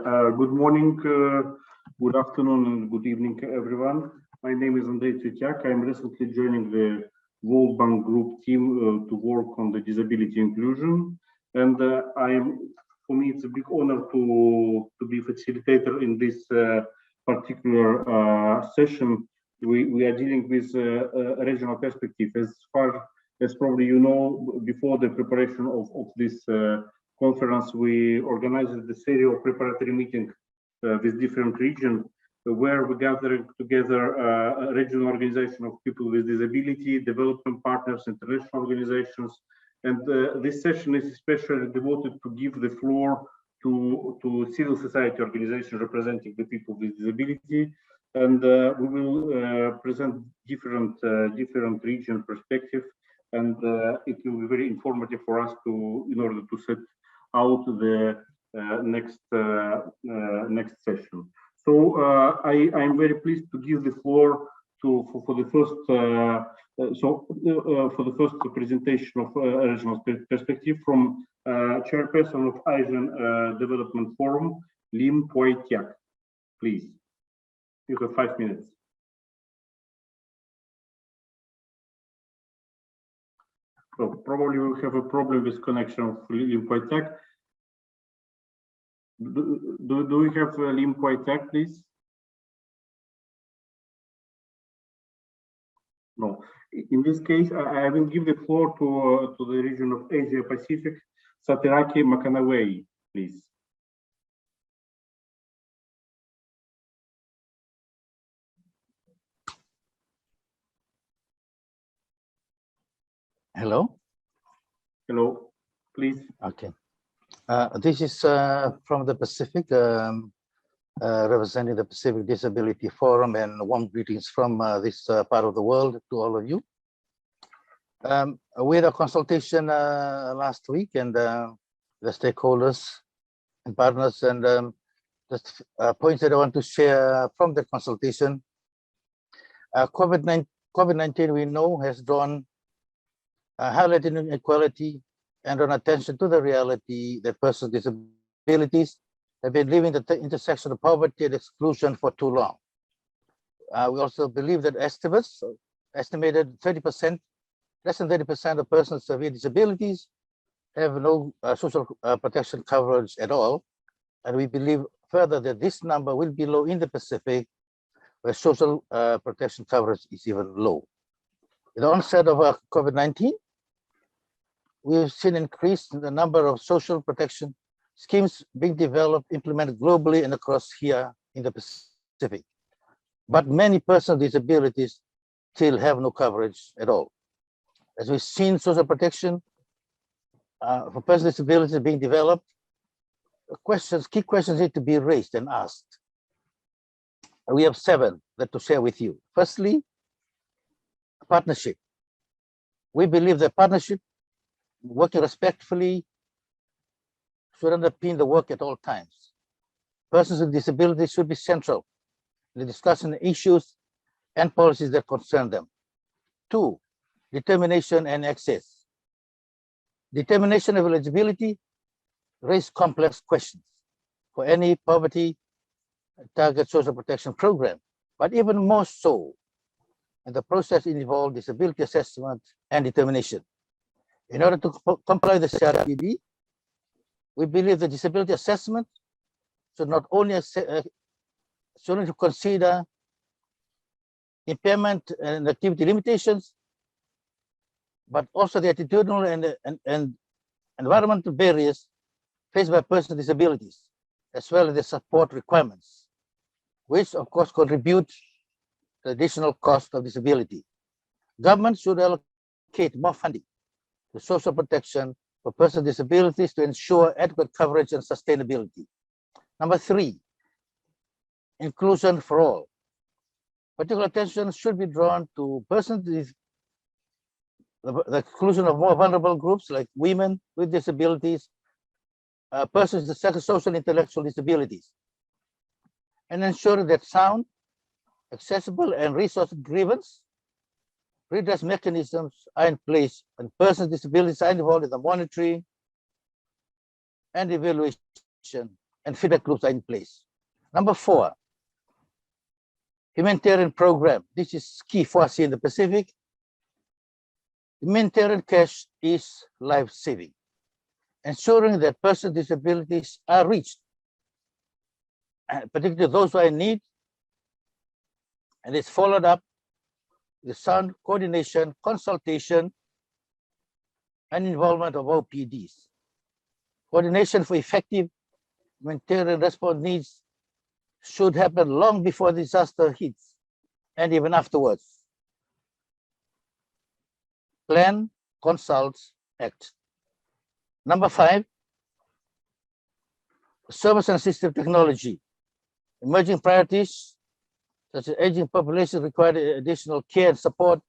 Good morning, good afternoon, and good evening, everyone. My name is Andrei Tretyak. I'm recently joining the World Bank Group team to work on the disability inclusion. And for me, it's a big honor to be facilitator in this particular session. We are dealing with a regional perspective. As far as probably you know, before the preparation of this conference, we organized the series of preparatory meetings with different regions, where we gathering together a regional organization of people with disability, development partners, international organizations. And this session is especially devoted to give the floor to civil society organizations representing the people with disability. And we will present different region perspective, and it will be very informative for us in order to set out the next session. So I'm very pleased to give the floor for the first presentation of regional perspective from chairperson of Asian Development Forum, Lim Puay Tiak. Please, you have 5 minutes. So probably we have a problem with connection of Lim Puay Tiak. Do we have Lim Puay Tiak, please? No. In this case, I will give the floor to the region of Asia Pacific, Setareki, Macanawai, please. Hello. Hello, please. Okay. This is from the Pacific, representing the Pacific Disability Forum, and warm greetings from this part of the world to all of you. We had a consultation last week, and the stakeholders and partners, and just points that I want to share from the consultation. COVID-19, we know, has drawn highlighted inequality and drawn attention to the reality that persons with disabilities have been living the intersection of poverty and exclusion for too long. We also believe that estimated 30%, less than 30% of persons with disabilities have no social protection coverage at all. And we believe further that this number will be low in the Pacific, where social protection coverage is even low. At the onset of COVID-19, we've seen an increase in the number of social protection schemes being developed, implemented globally and across here in the Pacific. But many persons with disabilities still have no coverage at all. As we've seen social protection for persons with disabilities being developed, key questions need to be raised and asked. We have 7 that to share with you. Firstly, partnership. We believe that partnership, working respectfully, should underpin the work at all times. Persons with disabilities should be central in the discussion of issues and policies that concern them. 2, determination and access. Determination of eligibility raises complex questions for any poverty target social protection program, but even more so, and the process involves disability assessment and determination. In order to comply with the RIADIS, we believe the disability assessment should not only consider impairment and activity limitations, but also the attitudinal and environmental barriers faced by persons with disabilities, as well as the support requirements, which of course contribute to the additional cost of disability. Government should allocate more funding to social protection for persons with disabilities to ensure adequate coverage and sustainability. Number 3, inclusion for all. Particular attention should be drawn to persons with the exclusion of more vulnerable groups like women with disabilities, persons with social and intellectual disabilities, and ensure that sound, accessible, and resource-driven redress mechanisms are in place and persons with disabilities are involved in the monitoring and evaluation and feedback groups are in place. Number 4, humanitarian program. This is key for us here in the Pacific. Humanitarian cash is life-saving, ensuring that persons with disabilities are reached, particularly those who are in need, and it's followed up with sound coordination, consultation, and involvement of OPDs. Coordination for effective humanitarian response needs should happen long before disaster hits and even afterwards. Plan, consult, act. Number 5, service and assistive technology. Emerging priorities such as aging population require additional care and support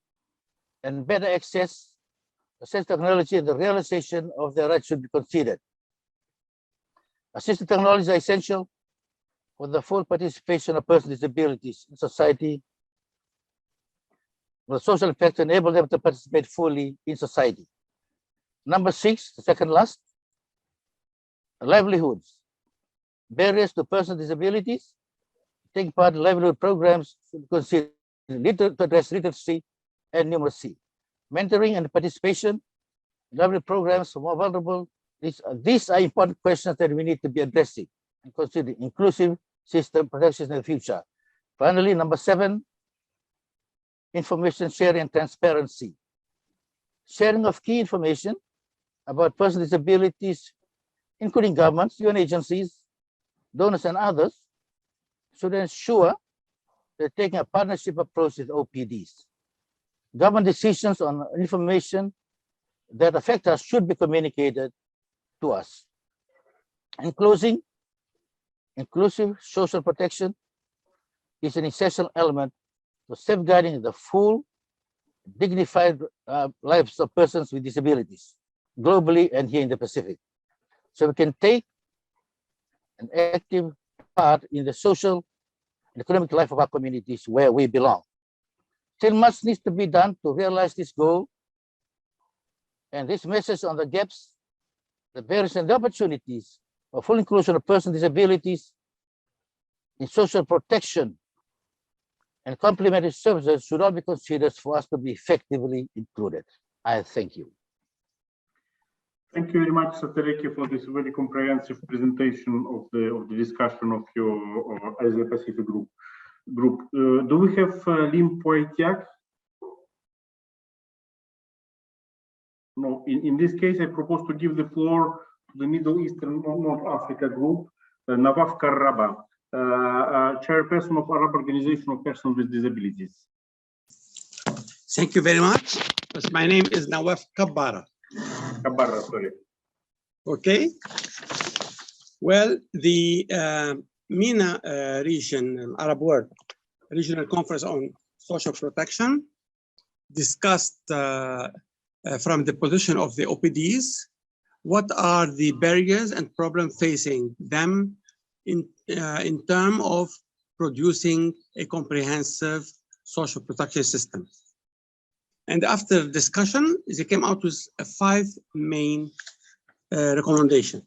and better access technology, and the realization of their rights should be considered. Assistive technologies are essential for the full participation of persons with disabilities in society. The social effects enable them to participate fully in society. Number 6, the second last, livelihoods. Barriers to persons with disabilities. Taking part in livelihood programs should consider to address literacy and numeracy. Mentoring and participation in livelihood programs for more vulnerable. These are important questions that we need to be addressing and considering inclusive system protections in the future. Finally, number 7, information sharing and transparency. Sharing of key information about persons with disabilities, including governments, UN agencies, donors, and others, should ensure they're taking a partnership approach with OPDs. Government decisions on information that affect us should be communicated to us. In closing, inclusive social protection is an essential element to safeguarding the full, dignified lives of persons with disabilities, globally and here in the Pacific. So we can take an active part in the social and economic life of our communities where we belong. Still much needs to be done to realize this goal, and this message on the gaps, the barriers, and the opportunities of full inclusion of persons with disabilities in social protection and complementary services should all be considered for us to be effectively included. I thank you. Thank you very much, Setareki, for this very comprehensive presentation of the discussion of your Asia Pacific group. Do we have Puay Tiak? No. In this case, I propose to give the floor to the Middle Eastern North Africa group, Nawaf Kabbara, chairperson of Arab Organization of Persons with Disabilities. Thank you very much. My name is Nawaf Kabbara. Kabbara, sorry. Okay. Well, the MENA region, Arab World Regional Conference on Social Protection discussed from the position of the OPDs, what are the barriers and problems facing them in terms of producing a comprehensive social protection system. And after discussion, they came out with 5 main recommendations.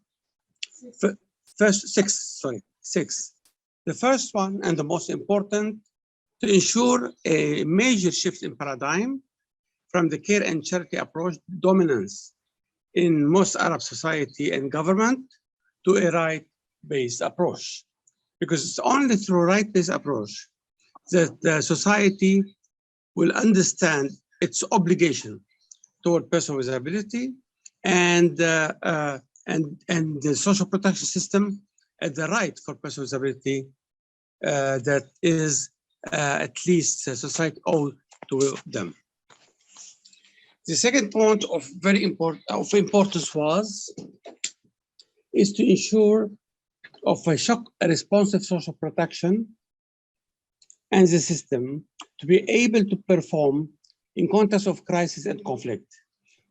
Six. The first one and the most important, to ensure a major shift in paradigm from the care and charity approach dominance in most Arab society and government to a right-based approach. Because it's only through right-based approach that the society will understand its obligation toward persons with disability and the social protection system at the right for persons with disability that is at least society owed to them. The second point of importance is to ensure of a shock responsive social protection and the system to be able to perform in context of crisis and conflict.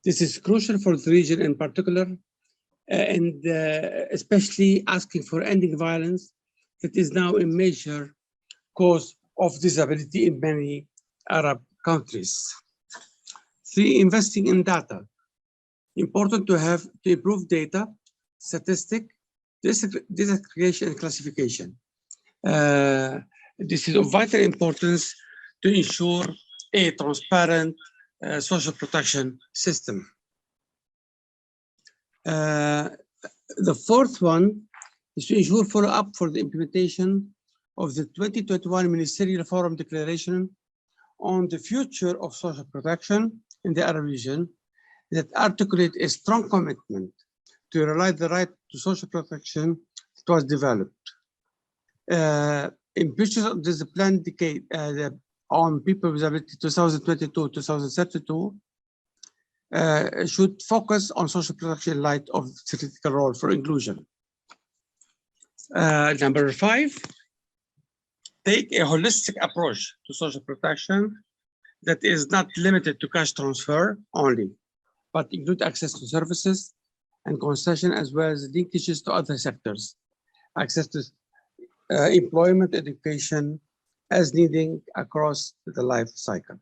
This is crucial for the region in particular, and especially asking for ending violence that is now a major cause of disability in many Arab countries. 3, investing in data. Important to improve data, statistic, disaggregation and classification. This is of vital importance to ensure a transparent social protection system. The fourth one is to ensure follow-up for the implementation of the 2021 Ministerial Forum Declaration on the future of social protection in the Arab region that articulate a strong commitment to realize the right to social protection that was developed. In pictures of this plan decade on people with disability 2022-2032 should focus on social protection in light of the critical role for inclusion. Number 5, take a holistic approach to social protection that is not limited to cash transfer only, but include access to services and concession as well as linkages to other sectors, access to employment, education, as needing across the life cycle.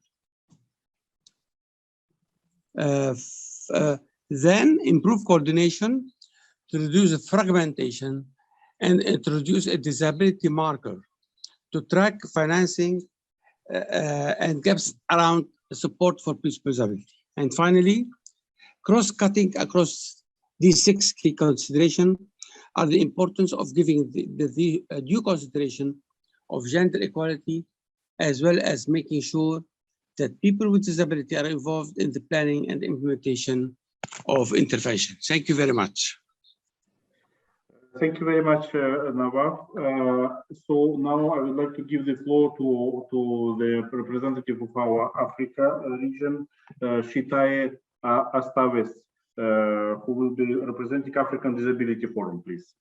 Then improve coordination to reduce the fragmentation and introduce a disability marker to track financing and gaps around support for people with disability. And finally, cross-cutting across these 6 key considerations are the importance of giving the due consideration of gender equality, as well as making sure that people with disability are involved in the planning and implementation of intervention. Thank you very much. Thank you very much, Nawaf. So now I would like to give the floor to the representative of our Africa region, Shitaye Astawes, who will be representing African Disability Forum, please.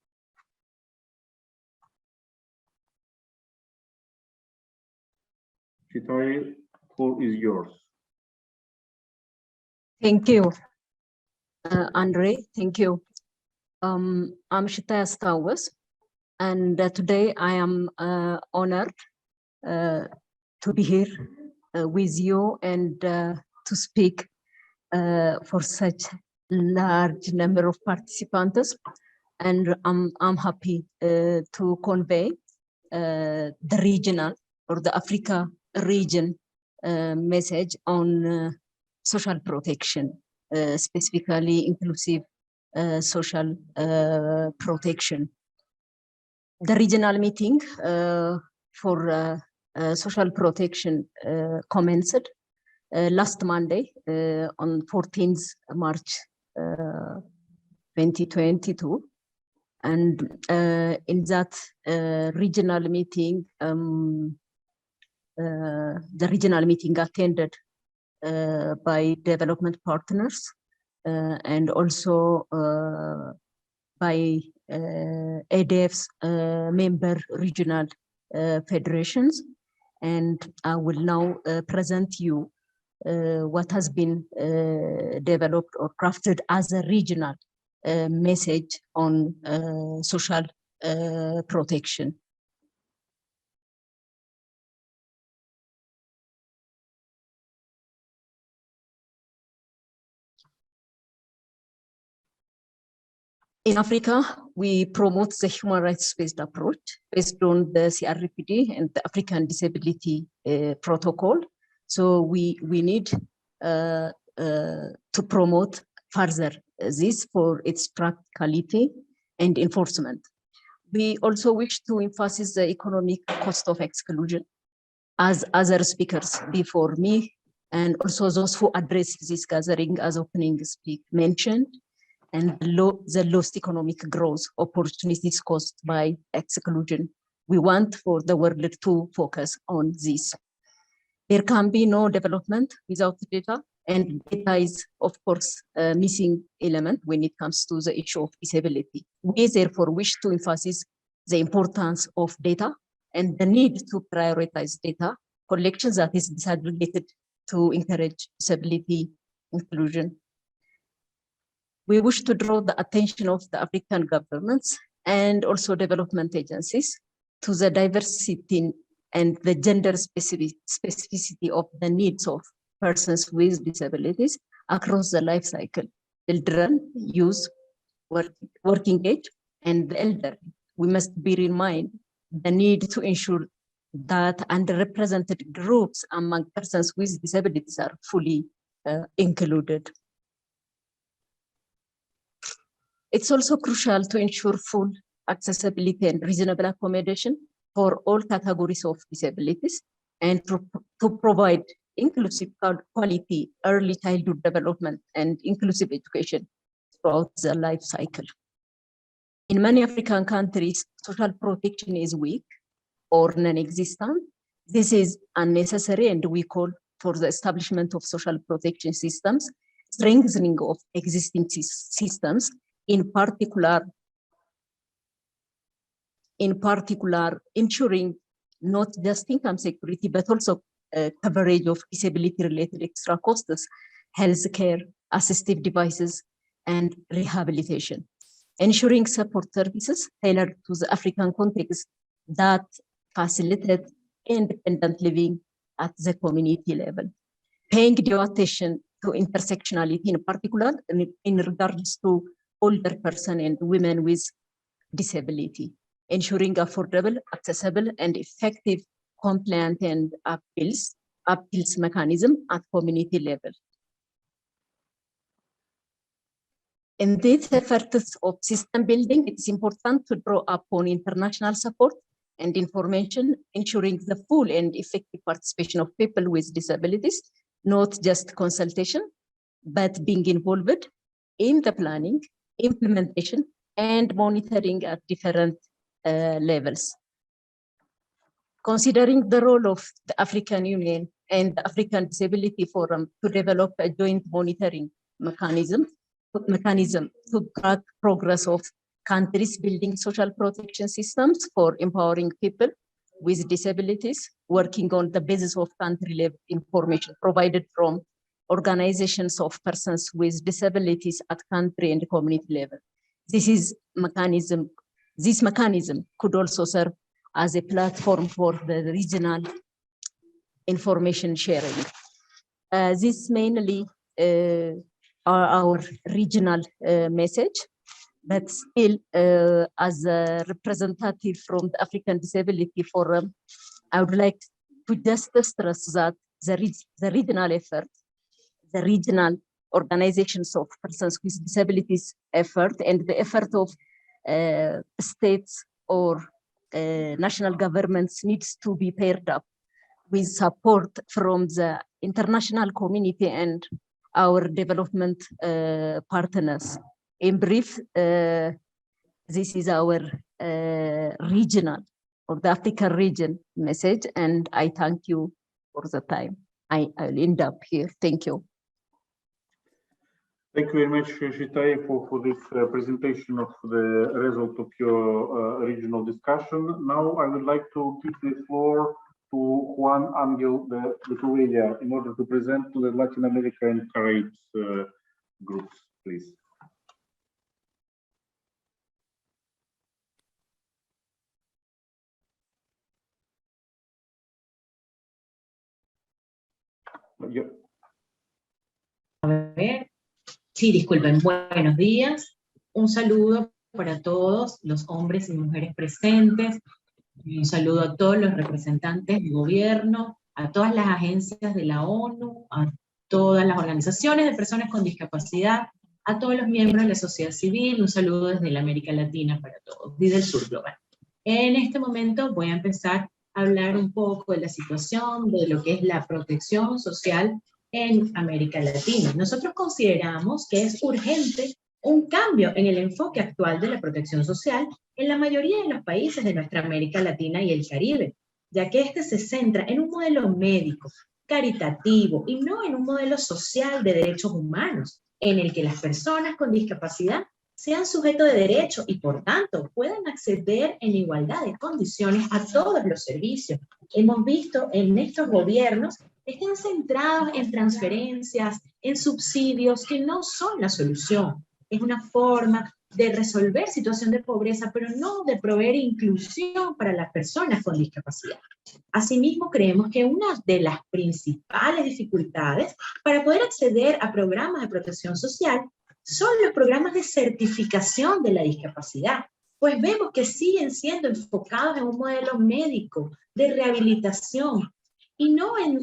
Shitaye, the floor is yours. Thank you, Andrei. Thank you. I'm Shitaye Astawes, and today I am honored to be here with you and to speak for such large number of participants. And I'm happy to convey the regional or the Africa region message on social protection, specifically inclusive social protection. The regional meeting for social protection commenced last Monday on 14th March 2022. And in that regional meeting, the regional meeting attended by development partners and also by ADF's member regional federations. And I will now present you what has been developed or crafted as a regional message on social protection. In Africa, we promote the human rights-based approach based on the CRPD and the African Disability Protocol. So we need to promote further this for its practicality and enforcement. We also wish to emphasize the economic cost of exclusion, as other speakers before me, and also those who address this gathering as opening speak mentioned, and the lost economic growth opportunities caused by exclusion. We want for the world to focus on this. There can be no development without data, and data is, of course, a missing element when it comes to the issue of disability. We therefore wish to emphasize the importance of data and the need to prioritize data collection that is disaggregated to encourage disability inclusion. We wish to draw the attention of the African governments and also development agencies to the diversity and the gender specificity of the needs of persons with disabilities across the life cycle: children, youth, working age, and the elderly. We must bear in mind the need to ensure that underrepresented groups among persons with disabilities are fully included. It's also crucial to ensure full accessibility and reasonable accommodation for all categories of disabilities, and to provide inclusive quality early childhood development and inclusive education throughout the life cycle. In many African countries, social protection is weak or non-existent. This is unnecessary, and we call for the establishment of social protection systems, strengthening of existing systems, in particular ensuring not just income security, but also coverage of disability-related extra costs, healthcare, assistive devices, and rehabilitation. Ensuring support services tailored to the African context that facilitate independent living at the community level. Paying due attention to intersectionality, in particular, in regards to older persons and women with disability. Ensuring affordable, accessible, and effective complaint and appeals mechanism at community level. In this effort of system building, it's important to draw upon international support and information, ensuring the full and effective participation of people with disabilities, not just consultation, but being involved in the planning, implementation, and monitoring at different levels. Considering the role of the African Union and the African Disability Forum to develop a joint monitoring mechanism to track progress of countries building social protection systems for empowering people with disabilities, working on the basis of country-level information provided from organizations of persons with disabilities at country and community level. This mechanism could also serve as a platform for the regional information sharing. This mainly are our regional message, but still, as a representative from the African Disability Forum, I would like to just stress that the regional effort, the regional organizations of persons with disabilities effort, and the effort of states or national governments needs to be paired up with support from the international community and our development partners. In brief, this is our regional or the African region message, and I thank you for the time. I'll end up here. Thank you. Thank you very much, Shitaye, for this presentation of the result of your regional discussion. Now I would like to give the floor to Juan Angel de Gouveia in order to present to the Latin America and Caribbean groups, please. Yeah. A ver. Sí, disculpen, buenos días. Un saludo para todos los hombres y mujeres presentes. Un saludo a todos los representantes del gobierno, a todas las agencias de la ONU, a todas las organizaciones de personas con discapacidad, a todos los miembros de la sociedad civil. Un saludo desde la América Latina para todos y del sur global. En este momento voy a empezar a hablar un poco de la situación de lo que es la protección social en América Latina. Nosotros consideramos que es urgente un cambio en el enfoque actual de la protección social en la mayoría de los países de nuestra América Latina y el Caribe, ya que este se centra en un modelo médico, caritativo y no en un modelo social de derechos humanos, en el que las personas con discapacidad sean sujetos de derecho y por tanto puedan acceder en igualdad de condiciones a todos los servicios. Hemos visto en estos gobiernos que están centrados en transferencias, en subsidios que no son la solución. Es una forma de resolver situación de pobreza, pero no de proveer inclusión para las personas con discapacidad. Asimismo, creemos que una de las principales dificultades para poder acceder a programas de protección social son los programas de certificación de la discapacidad, pues vemos que siguen siendo enfocados en un modelo médico de rehabilitación y no en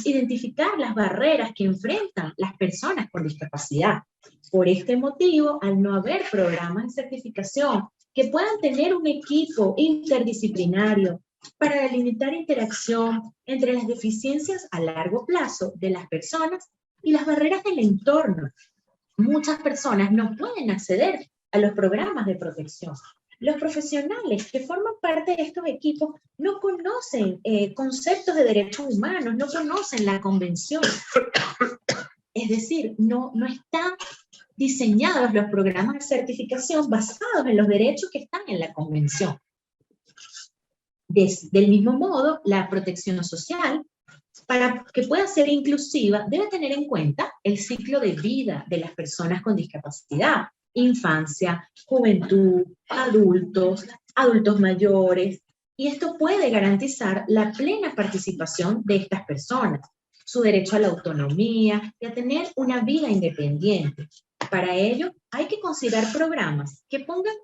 identificar las barreras que enfrentan las personas con discapacidad. Por este motivo, al no haber programas de certificación que puedan tener un equipo interdisciplinario para delimitar interacción entre las deficiencias a largo plazo de las personas y las barreras del entorno, muchas personas no pueden acceder a los programas de protección. Los profesionales que forman parte de estos equipos no conocen conceptos de derechos humanos, no conocen la convención. Es decir, no están diseñados los programas de certificación basados en los derechos que están en la convención. Del mismo modo, la protección social, para que pueda ser inclusiva, debe tener en cuenta el ciclo de vida de las personas con discapacidad, infancia, juventud, adultos, adultos mayores, y esto puede garantizar la plena participación de estas personas, su derecho a la autonomía y a tener una vida independiente. Para ello, hay que considerar programas que pongan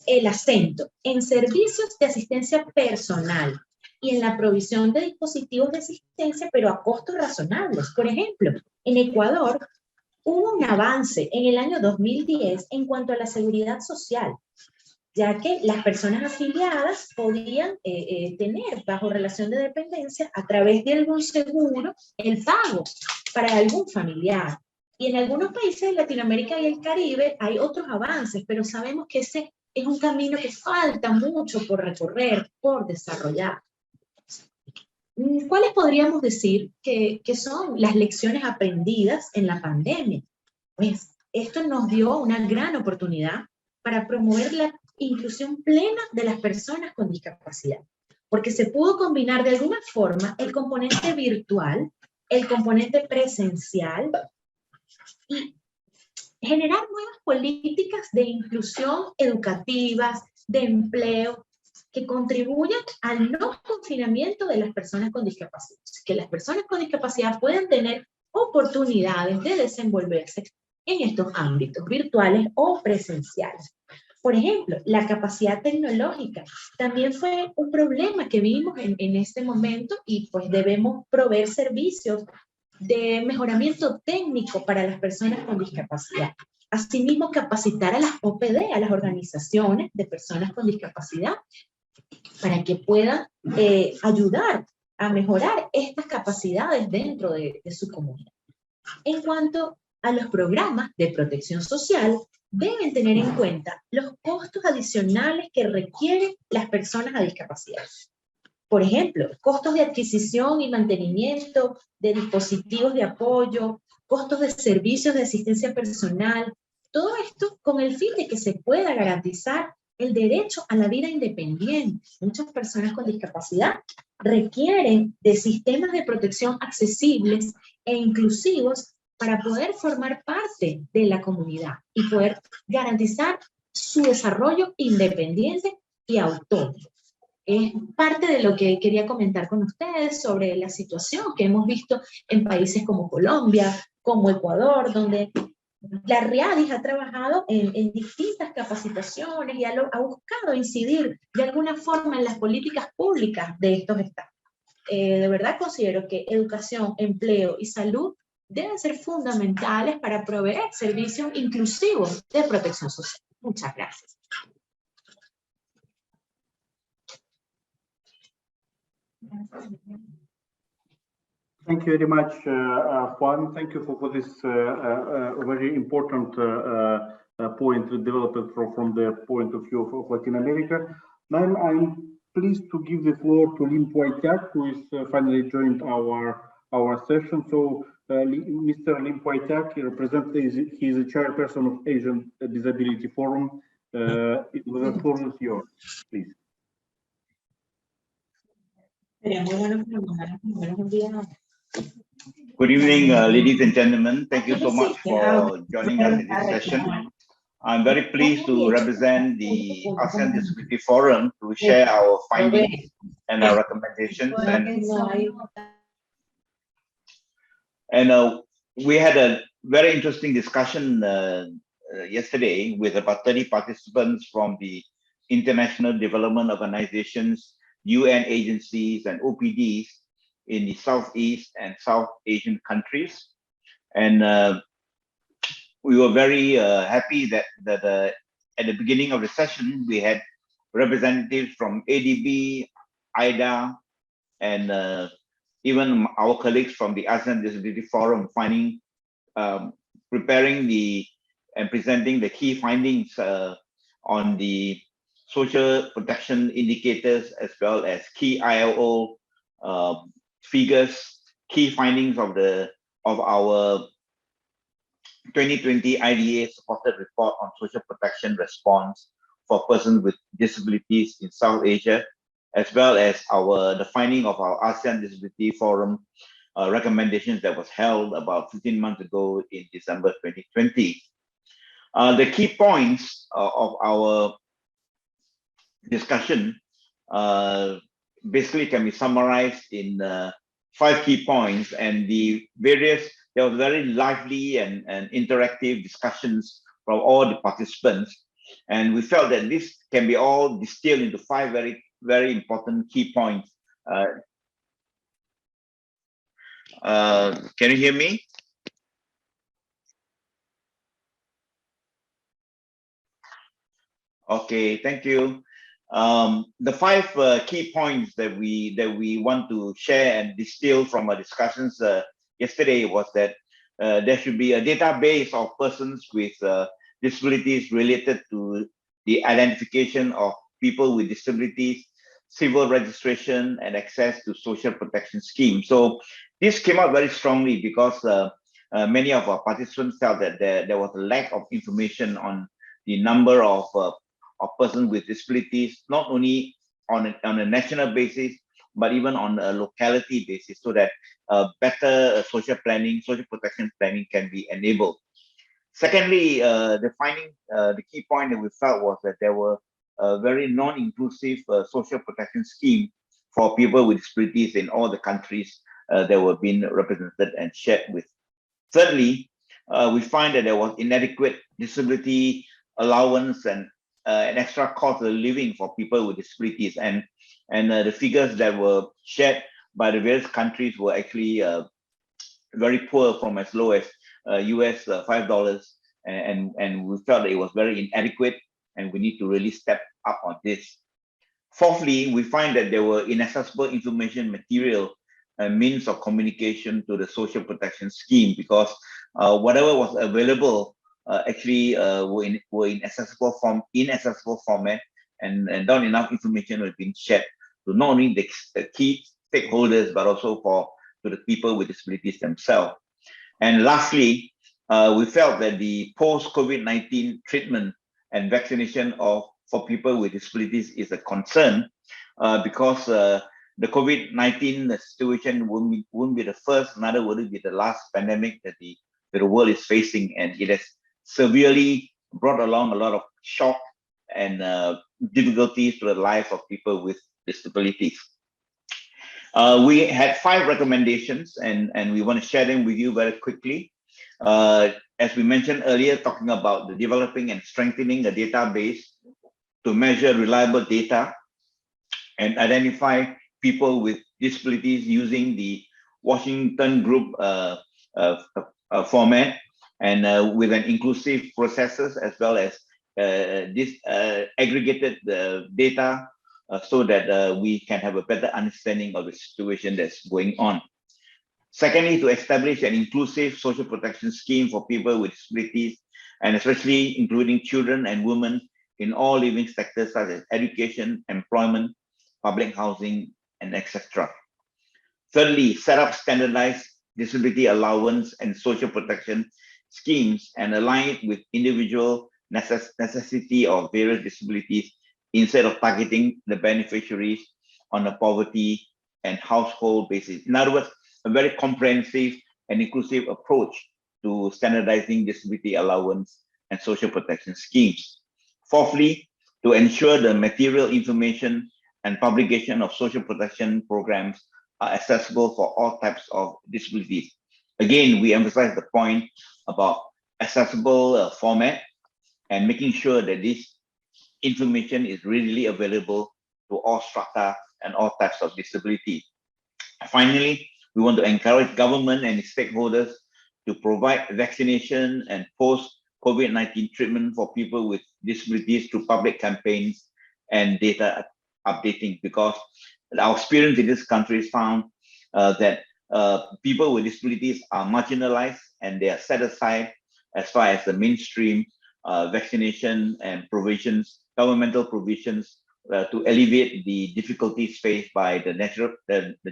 el acento en servicios de asistencia personal y en la provisión de dispositivos de asistencia, pero a costos razonables. Por ejemplo, en Ecuador hubo un avance en el año 2010 en cuanto a la seguridad social, ya que las personas afiliadas podían tener bajo relación de dependencia a través de algún seguro el pago para algún familiar. Y en algunos países de Latinoamérica y el Caribe hay otros avances, pero sabemos que ese es un camino que falta mucho por recorrer, por desarrollar. ¿Cuáles podríamos decir que son las lecciones aprendidas en la pandemia? Pues esto nos dio una gran oportunidad para promover la inclusión plena de las personas con discapacidad, porque se pudo combinar de alguna forma el componente virtual, el componente presencial y generar nuevas políticas de inclusión educativas, de empleo, que contribuyan al no confinamiento de las personas con discapacidad, que las personas con discapacidad puedan tener oportunidades de desenvolverse en estos ámbitos virtuales o presenciales. Por ejemplo, la capacidad tecnológica también fue un problema que vimos en este momento y pues debemos proveer servicios de mejoramiento técnico para las personas con discapacidad. Asimismo, capacitar a las OPD, a las organizaciones de personas con discapacidad, para que puedan ayudar a mejorar estas capacidades dentro de su comunidad. En cuanto a los programas de protección social, deben tener en cuenta los costos adicionales que requieren las personas a discapacidad. Por ejemplo, costos de adquisición y mantenimiento de dispositivos de apoyo, costos de servicios de asistencia personal, todo esto con el fin de que se pueda garantizar el derecho a la vida independiente. Muchas personas con discapacidad requieren de sistemas de protección accesibles e inclusivos para poder formar parte de la comunidad y poder garantizar su desarrollo independiente y autónomo. Es parte de lo que quería comentar con ustedes sobre la situación que hemos visto en países como Colombia, como Ecuador, donde la RIADIS ha trabajado en distintas capacitaciones y ha buscado incidir de alguna forma en las políticas públicas de estos estados. De verdad considero que educación, empleo y salud deben ser fundamentales para proveer servicios inclusivos de protección social. Muchas gracias. Thank you very much, Juan. Thank you for this very important point developed from the point of view of Latin America. Now I'm pleased to give the floor to Tiak, who is finally joined our session. So, Mr. Tiak, he is the chairperson of Asian Disability Forum. The floor is yours, please. Good evening, ladies and gentlemen. Thank you so much for joining us in this session. I'm very pleased to represent the ASEAN Disability Forum to share our findings and our recommendations. And we had a very interesting discussion yesterday with about 30 participants from the international development organizations, UN agencies, and OPDs in the Southeast and South Asian countries. And we were very happy that at the beginning of the session, we had representatives from ADB, IDA, and even our colleagues from the ASEAN Disability Forum preparing and presenting the key findings on the social protection indicators, as well as key ILO figures, key findings of our 2020 IDA supported report on social protection response for persons with disabilities in South Asia, as well as the finding of our ASEAN Disability Forum recommendations that was held about 15 months ago in December 2020. The key points of our discussion basically can be summarized in 5 key points, and there was very lively and interactive discussions from all the participants, and we felt that this can be all distilled into 5 very, very important key points. Can you hear me? Okay, thank you. The 5 key points that we want to share and distill from our discussions yesterday was that there should be a database of persons with disabilities related to the identification of people with disabilities, civil registration, and access to social protection schemes. So this came out very strongly because many of our participants felt that there was a lack of information on the number of persons with disabilities, not only on a national basis, but even on a locality basis, so that better social protection planning can be enabled. Secondly, the key point that we felt was that there were a very non-inclusive social protection scheme for people with disabilities in all the countries that were being represented and shared with. Thirdly, we find that there was inadequate disability allowance and an extra cost of living for people with disabilities, and the figures that were shared by the various countries were actually very poor, from as low as US $5, and we felt that it was very inadequate, and we need to really step up on this. Fourthly, we find that there were inaccessible information material and means of communication to the social protection scheme, because whatever was available actually were in inaccessible format, and not enough information was being shared to not only the key stakeholders, but also to the people with disabilities themselves. And lastly, we felt that the post-COVID-19 treatment and vaccination for people with disabilities is a concern, because the COVID-19 situation won't be the first, neither will it be the last pandemic that the world is facing, and it has severely brought along a lot of shock and difficulties to the lives of people with disabilities. We had 5 recommendations, and we want to share them with you very quickly. As we mentioned earlier, talking about the developing and strengthening a database to measure reliable data and identify people with disabilities using the Washington Group format, and with an inclusive processes, as well as this aggregated data, so that we can have a better understanding of the situation that's going on. Secondly, to establish an inclusive social protection scheme for people with disabilities, and especially including children and women in all living sectors such as education, employment, public housing, and etc. Thirdly, set up standardized disability allowance and social protection schemes and align it with individual necessity of various disabilities, instead of targeting the beneficiaries on a poverty and household basis. In other words, a very comprehensive and inclusive approach to standardizing disability allowance and social protection schemes. Fourthly, to ensure the material information and publication of social protection programs are accessible for all types of disabilities. Again, we emphasize the point about accessible format, and making sure that these information is readily available to all strata and all types of disability. Finally, we want to encourage government and stakeholders to provide vaccination and post-COVID-19 treatment for people with disabilities through public campaigns and data updating, because our experience in this country is found that people with disabilities are marginalized and they are set aside as far as the mainstream vaccination and provisions, governmental provisions to alleviate the difficulties faced by the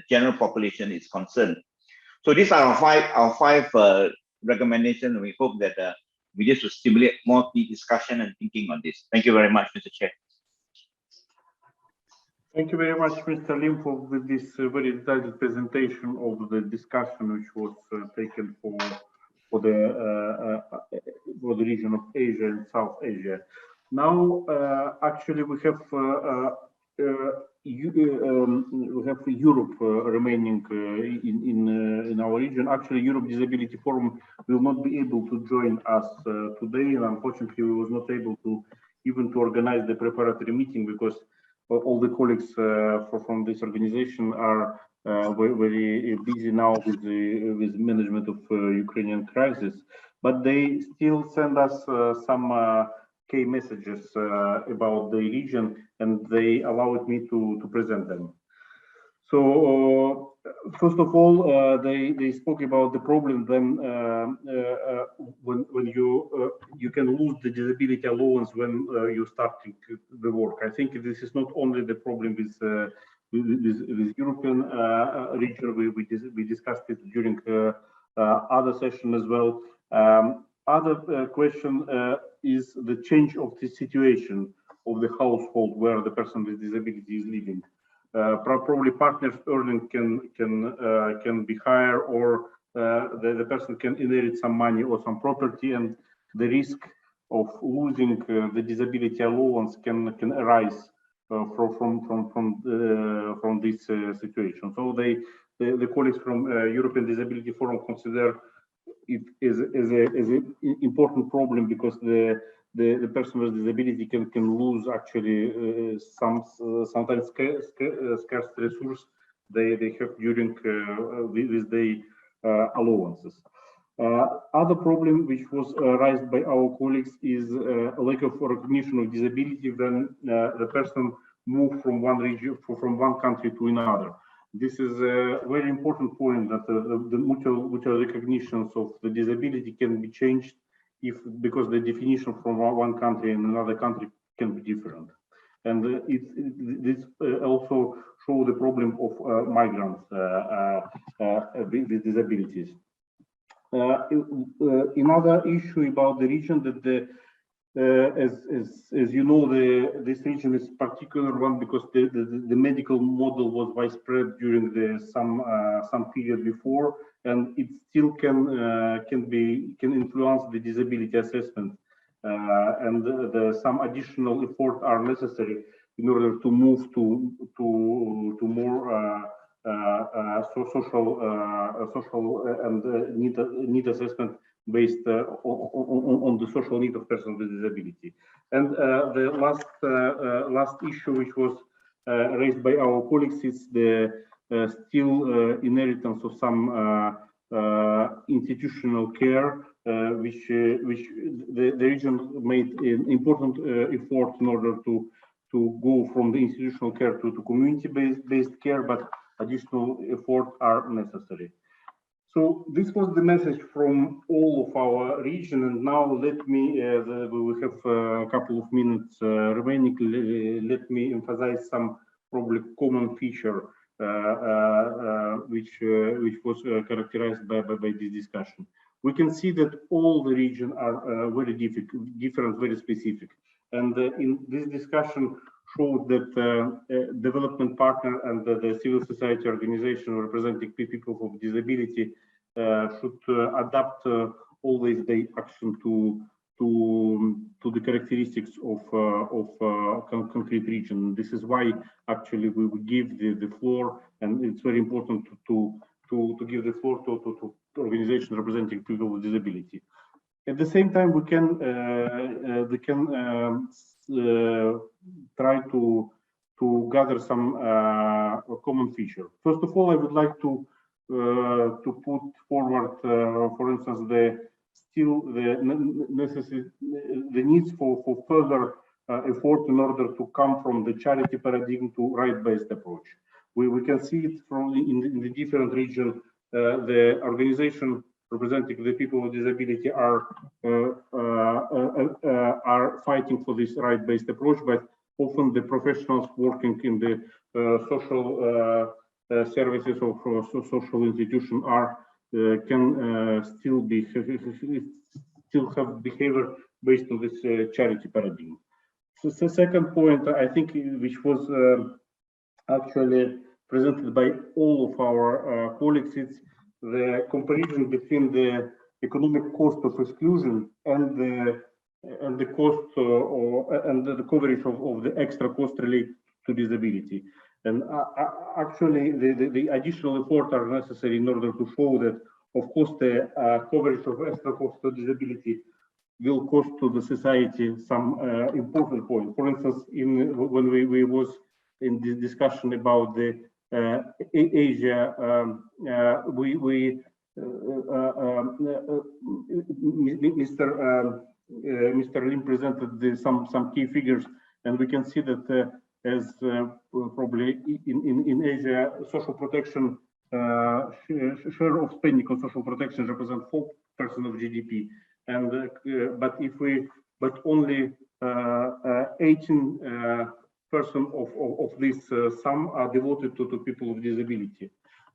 general population is concerned. So these are our five recommendations, and we hope that we just will stimulate more discussion and thinking on this. Thank you very much, Mr. Chair. Thank you very much, Mr. Lim, for this very detailed presentation of the discussion which was taken for the region of Asia and South Asia. Now, actually, we have Europe remaining in our region. Actually, Europe Disability Forum will not be able to join us today, and unfortunately, we was not able to even to organize the preparatory meeting because all the colleagues from this organization are very busy now with the management of Ukrainian crisis. But they still send us some key messages about the region, and they allowed me to present them. So first of all, they spoke about the problem then when you can lose the disability allowance when you starting the work. I think this is not only the problem with European region. We discussed it during other session as well. Other question is the change of the situation of the household where the person with disability is living. Probably partners earning can be higher, or the person can inherit some money or some property, and the risk of losing the disability allowance can arise from this situation. So the colleagues from European Disability Forum consider it is an important problem because the person with disability can lose actually sometimes scarce resource they have during with the allowances. Other problem which was raised by our colleagues is a lack of recognition of disability when the person moves from one region, from one country to another. This is a very important point that the mutual recognitions of the disability can be changed because the definition from one country and another country can be different. And this also shows the problem of migrants with disabilities. Another issue about the region that as you know, this region is particular one because the medical model was widespread during some period before, and it still can influence the disability assessment, and some additional effort are necessary in order to move to more social and need assessment based on the social need of persons with disability. And the last issue which was raised by our colleagues is the still inheritance of some institutional care, which the region made an important effort in order to go from the institutional care to community-based care, but additional efforts are necessary. So this was the message from all of our region, and now let me, we will have a couple of minutes remaining, let me emphasize some probably common feature which was characterized by this discussion. We can see that all the regions are very different, very specific. And in this discussion showed that development partner and the civil society organization representing people with disability should adapt always their action to the characteristics of concrete region. This is why actually we will give the floor, and it's very important to give the floor to organizations representing people with disability. At the same time, we can try to gather some common feature. First of all, I would like to put forward, for instance, the needs for further effort in order to come from the charity paradigm to right-based approach. We can see it from in the different regions. The organization representing the people with disability are fighting for this right-based approach, but often the professionals working in the social services of social institution can still have behavior based on this charity paradigm. So the second point, I think, which was actually presented by all of our colleagues, it's the comparison between the economic cost of exclusion and the cost and the coverage of the extra cost related to disability. And actually, the additional effort are necessary in order to show that, of course, the coverage of extra cost of disability will cost to the society some important point. For instance, when we was in this discussion about the Asia, Mr. Lim presented some key figures, and we can see that as probably in Asia, social protection share of spending on social protection represent 4% of GDP, and but only 18% of this sum are devoted to people with disability.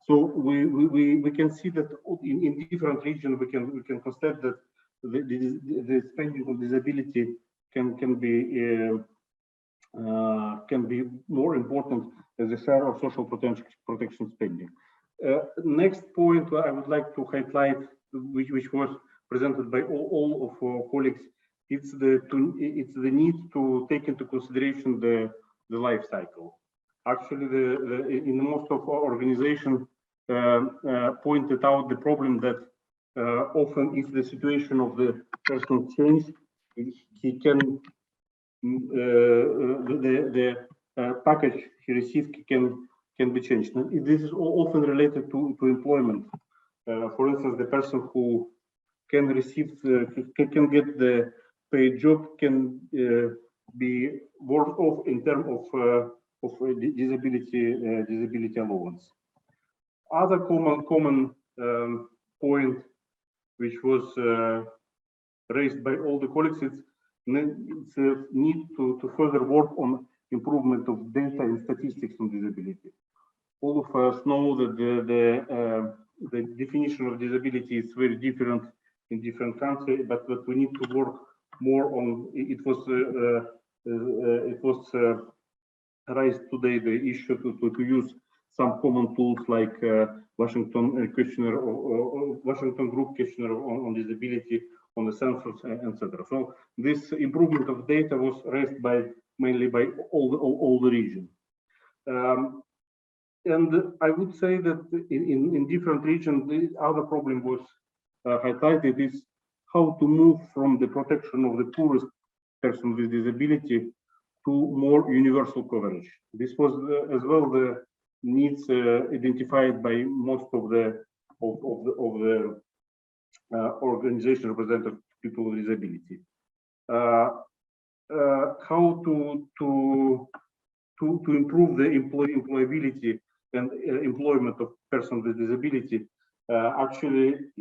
So we can see that in different regions we can constate that the spending on disability can be more important as a share of social protection spending. Next point I would like to highlight, which was presented by all of our colleagues, it's the need to take into consideration the life cycle. Actually, in most of our organizations pointed out the problem that often if the situation of the person changes, he can the package he received can be changed. And this is often related to employment. For instance, the person who can receive can get the paid job can be worse off in terms of disability allowance. Other common point which was raised by all the colleagues, it's need to further work on improvement of data and statistics on disability. All of us know that the definition of disability is very different in different countries, but we need to work more on. It was raised today the issue to use some common tools like Washington questionnaire or Washington Group questionnaire on disability, on the census, etc. So this improvement of data was raised mainly by all the region. And I would say that in different regions, the other problem was highlighted is how to move from the protection of the poorest person with disability to more universal coverage. This was as well the needs identified by most of the organization representing people with disability. How to improve the employability and employment of persons with disability. Actually,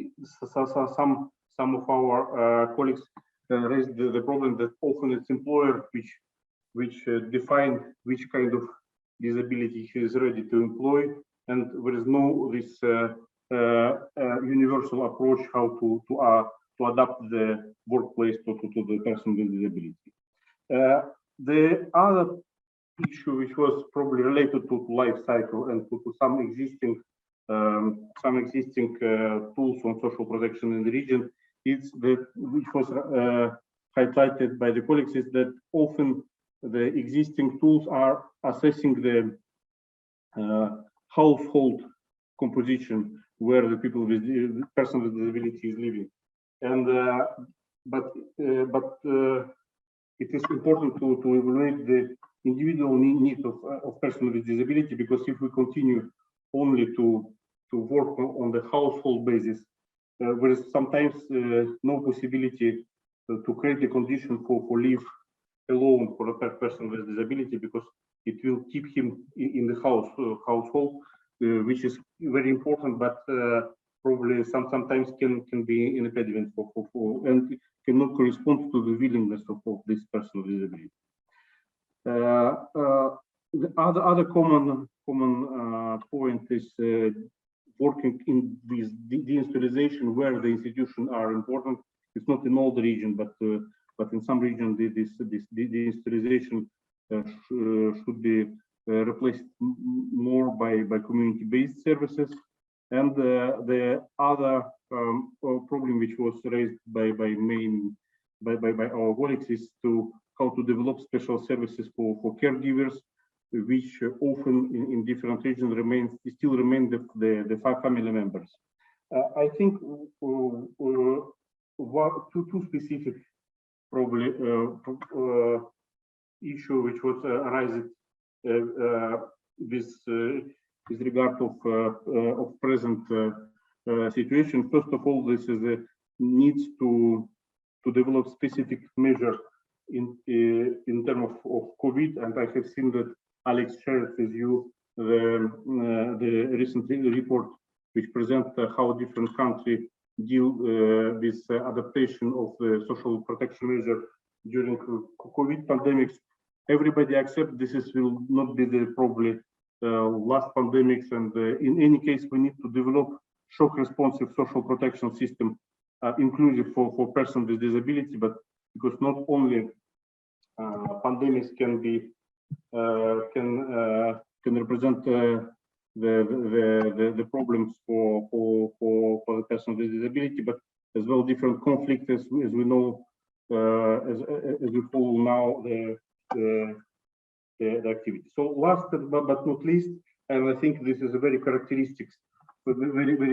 some of our colleagues raised the problem that often it's employer which define which kind of disability he is ready to employ, and there is no this universal approach how to adapt the workplace to the person with disability. The other issue, which was probably related to life cycle and to some existing tools on social protection in the region, it's which was highlighted by the colleagues, is that often the existing tools are assessing the household composition where the people with the person with disability is living, and but it is important to evaluate the individual needs of person with disability, because if we continue only to work on the household basis, there is sometimes no possibility to create the condition for live alone for a person with disability, because it will keep him in the household, which is very important, but probably sometimes can be an impediment for and cannot correspond to the willingness of this person with disability. The other common point is working in this deinstitutionalization, where the institutions are important. It's not in all the region, but in some region this deinstitutionalization should be replaced more by community-based services. And the other problem which was raised by our colleagues is how to develop special services for caregivers, which often in different regions still remain the family members. I think two specific probably issue which was arising with regard of present situation. First of all, this is the need to develop specific measure in terms of COVID, and I have seen that Alex shared with you the recent report which presents how different countries deal with adaptation of the social protection measure during COVID pandemics. Everybody accepts this will not be the probably last pandemics, and in any case we need to develop shock responsive social protection system inclusive for persons with disability, but because not only pandemics can represent the problems for the person with disability, but as well different conflicts, as we know, as we follow now the activity. So last but not least, and I think this is a very very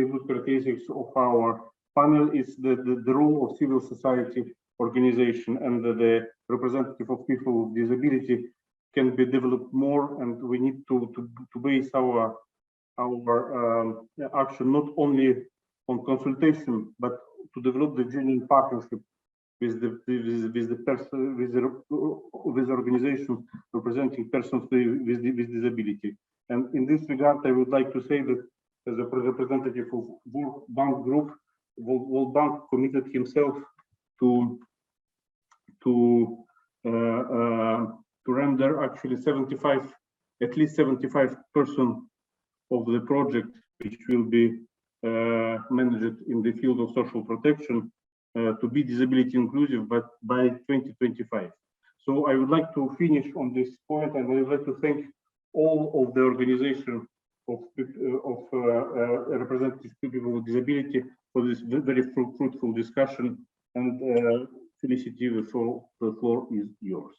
good characteristics of our panel, is the role of civil society organization and the representative of people with disability can be developed more, and we need to base our action not only on consultation, but to develop the genuine partnership with the organization representing persons with disability. And in this regard, I would like to say that as a representative of World Bank Group, World Bank committed himself to render actually at least 75% of the project which will be managed in the field of social protection to be disability inclusive, but by 2025. So I would like to finish on this point, and I would like to thank all of the organizations of representative people with disability for this very fruitful discussion, and Felicity, the floor is yours.